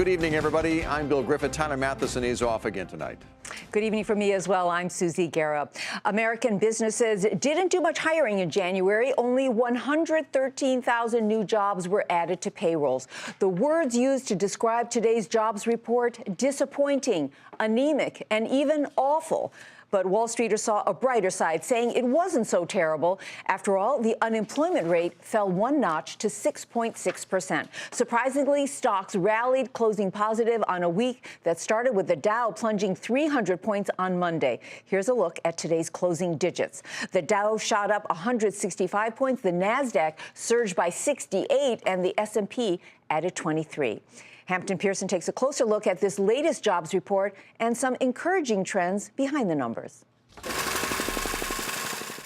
good evening, everybody. I'm Bill Griffith. Tyler Matheson is off again tonight. Good evening from me as well. I'm Susie Guerra. American businesses didn't do much hiring in January. Only 113,000 new jobs were added to payrolls. The words used to describe today's jobs report: disappointing, anemic, and even awful. But Wall Streeters saw a brighter side, saying it wasn't so terrible. After all, the unemployment rate fell one notch to 6.6%. Surprisingly, stocks rallied, closing positive on a week that started with the Dow plunging 300 points on Monday. Here's a look at today's closing digits. The Dow shot up 165 points, the Nasdaq surged by 68, and the S&P added 23. Hampton Pearson takes a closer look at this latest jobs report and some encouraging trends behind the numbers.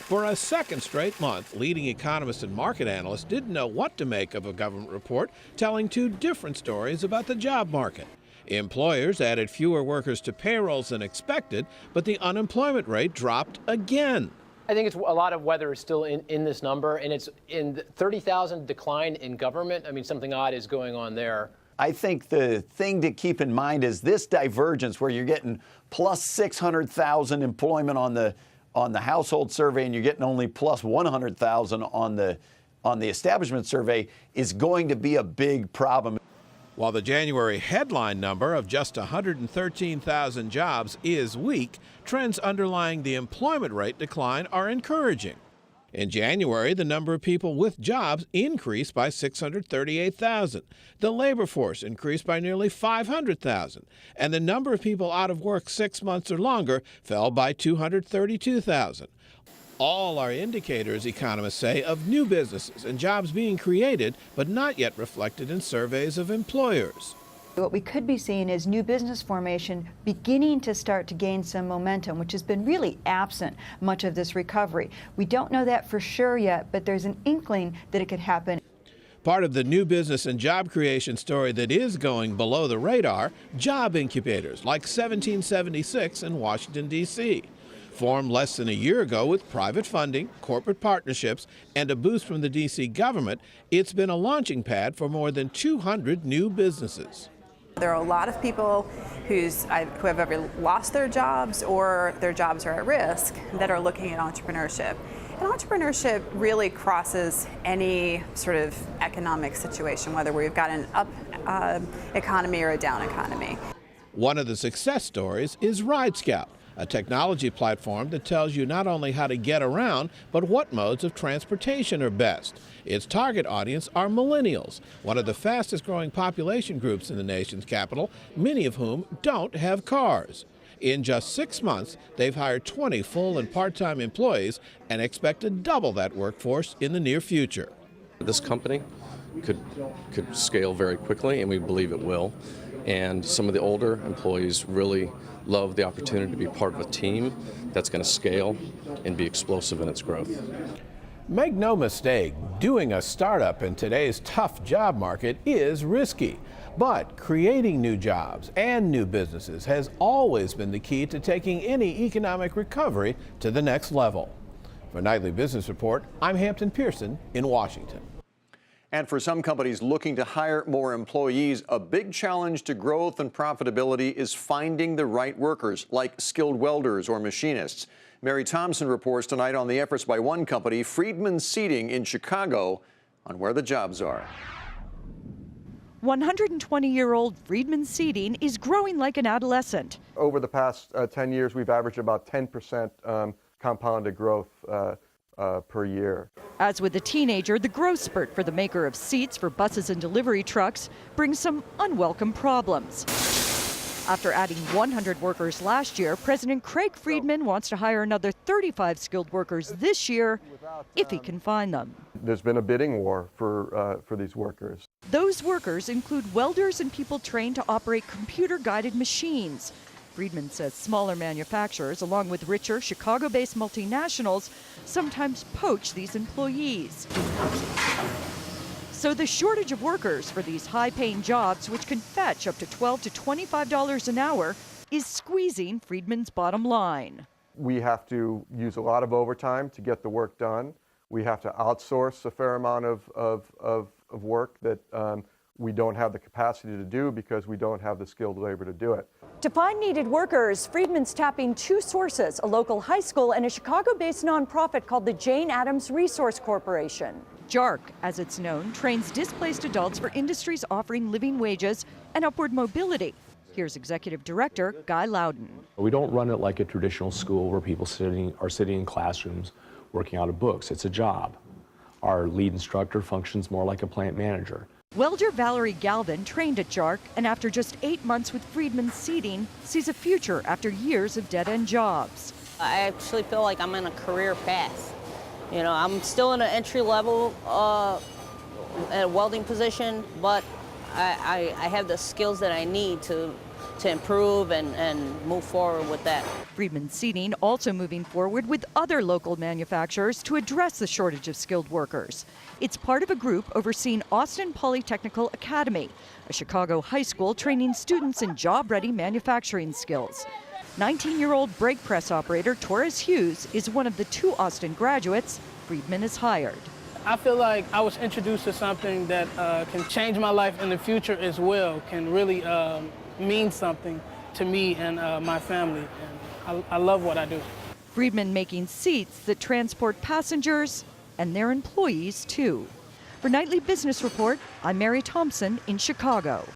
For a second straight month, leading economists and market analysts didn't know what to make of a government report telling two different stories about the job market. Employers added fewer workers to payrolls than expected, but the unemployment rate dropped again. I think it's a lot of weather is still in this number, and it's in the 30,000 decline in government. I mean, something odd is going on there. I think the thing to keep in mind is this divergence where you're getting plus 600,000 employment on the household survey and you're getting only plus 100,000 on the establishment survey is going to be a big problem. While the January headline number of just 113,000 jobs is weak, trends underlying the employment rate decline are encouraging. In January, the number of people with jobs increased by 638,000. The labor force increased by nearly 500,000. And the number of people out of work 6 months or longer fell by 232,000. All are indicators, economists say, of new businesses and jobs being created, but not yet reflected in surveys of employers. What we could be seeing is new business formation beginning to start to gain some momentum, which has been really absent much of this recovery. We don't know that for sure yet, but there's an inkling that it could happen. Part of the new business and job creation story that is going below the radar, job incubators like 1776 in Washington, D.C. Formed less than a year ago with private funding, corporate partnerships, and a boost from the D.C. government, it's been a launching pad for more than 200 new businesses. There are a lot of people who have either lost their jobs or their jobs are at risk that are looking at entrepreneurship. And entrepreneurship really crosses any sort of economic situation, whether we've got an up economy or a down economy. One of the success stories is RideScout, a technology platform that tells you not only how to get around, but what modes of transportation are best. Its target audience are millennials, one of the fastest growing population groups in the nation's capital, many of whom don't have cars. In just 6 months, they've hired 20 full and part-time employees and expect to double that workforce in the near future. This company could scale very quickly, and we believe it will. And some of the older employees really love the opportunity to be part of a team that's going to scale and be explosive in its growth. Make no mistake, doing a startup in today's tough job market is risky. But creating new jobs and new businesses has always been the key to taking any economic recovery to the next level. For Nightly Business Report, I'm Hampton Pearson in Washington. And for some companies looking to hire more employees, a big challenge to growth and profitability is finding the right workers, like skilled welders or machinists. Mary Thompson reports tonight on the efforts by one company, Friedman Seating in Chicago, on where the jobs are. 120-year-old Friedman Seating is growing like an adolescent. Over the past 10 years, we've averaged about 10% compounded growth per year. As with the teenager, the growth spurt for the maker of seats for buses and delivery trucks brings some unwelcome problems. After adding 100 workers last year, President Craig Friedman wants to hire another 35 skilled workers this year, if he can find them. There's been a bidding war for these workers. Those workers include welders and people trained to operate computer-guided machines. Friedman says smaller manufacturers, along with richer Chicago-based multinationals, sometimes poach these employees. So the shortage of workers for these high-paying jobs, which can fetch up to $12 to $25 an hour, is squeezing Friedman's bottom line. We have to use a lot of overtime to get the work done. We have to outsource a fair amount of work that we don't have the capacity to do because we don't have the skilled labor to do it. To find needed workers, Friedman's tapping two sources, a local high school and a Chicago-based nonprofit called the Jane Addams Resource Corporation. JARC, as it's known, trains displaced adults for industries offering living wages and upward mobility. Here's Executive Director Guy Loudon. We don't run it like a traditional school where people are sitting in classrooms working out of books. It's a job. Our lead instructor functions more like a plant manager. Welder Valerie Galvin trained at JARC and after just 8 months with Friedman's seating, sees a future after years of dead-end jobs. I actually feel like I'm in a career path. You know, I'm still in an entry-level welding position, but I have the skills that I need to improve and move forward with that. Friedman's Seating also moving forward with other local manufacturers to address the shortage of skilled workers. It's part of a group overseeing Austin Polytechnical Academy, a Chicago high school training students in job-ready manufacturing skills. 19-year-old brake press operator Torres Hughes is one of the 2 Austin graduates Friedman has hired. I feel like I was introduced to something that can change my life in the future as well, can really mean something to me and my family. And I love what I do. Friedman making seats that transport passengers and their employees too. For Nightly Business Report, I'm Mary Thompson in Chicago.